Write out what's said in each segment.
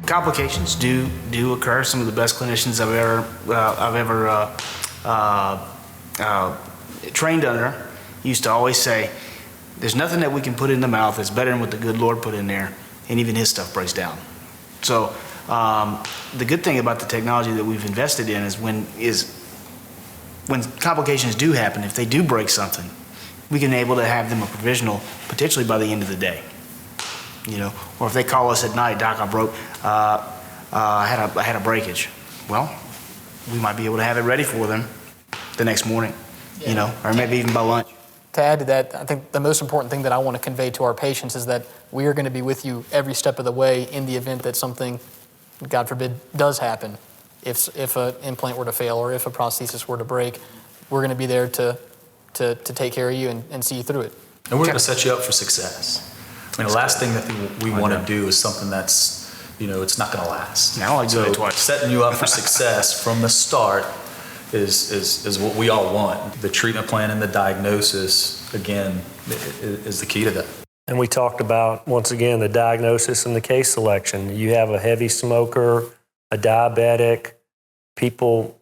complications do occur. Some of the best clinicians I've ever trained under used to always say, there's nothing that we can put in the mouth that's better than what the good Lord put in there, and even his stuff breaks down. So the good thing about the technology that we've invested in is when complications do happen, if they do break something, we can be able to have them a provisional potentially by the end of the day. You know, or if they call us at night, Doc, I had a breakage. Well, we might be able to have it ready for them the next morning, you know, or maybe even by lunch. To add to that, I think the most important thing that I want to convey to our patients is that we are going to be with you every step of the way in the event that something, God forbid, does happen. If an implant were to fail or if a prosthesis were to break, we're going to be there to take care of you and see you through it. And we're going to set you up for success. I mean, the last thing that we want to do is something that's, you know, it's not going to last. Now I do it twice. Setting you up for success from the start is what we all want. The treatment plan and the diagnosis, again, is the key to that. And we talked about, once again, the diagnosis and the case selection. You have a heavy smoker, a diabetic, people,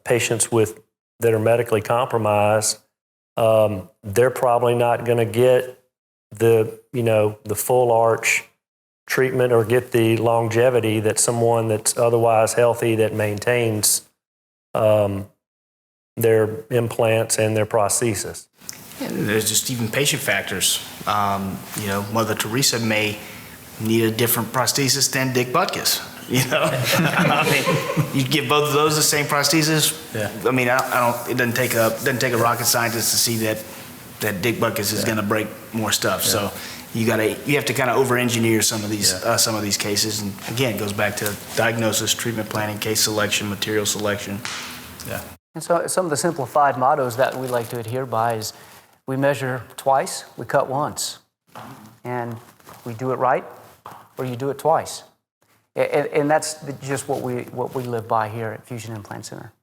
patients that are medically compromised. They're probably not going to get the full arch treatment or get the longevity that someone that's otherwise healthy that maintains their implants and their prosthesis. And there's just even patient factors. You know, Mother Teresa may need a different prosthesis than Dick Butkus. You know, I mean, you give both of those the same prosthesis. Yeah. I mean, it doesn't take a rocket scientist to see that Dick Butkus is going to break more stuff. Yeah. So you have to kind of over-engineer some of these cases. And again, it goes back to diagnosis, treatment planning, case selection, material selection. Yeah. And so some of the simplified mottos that we like to adhere by is we measure twice, we cut once. And we do it right or you do it twice. And that's just what we live by here at Fusion Implant Center.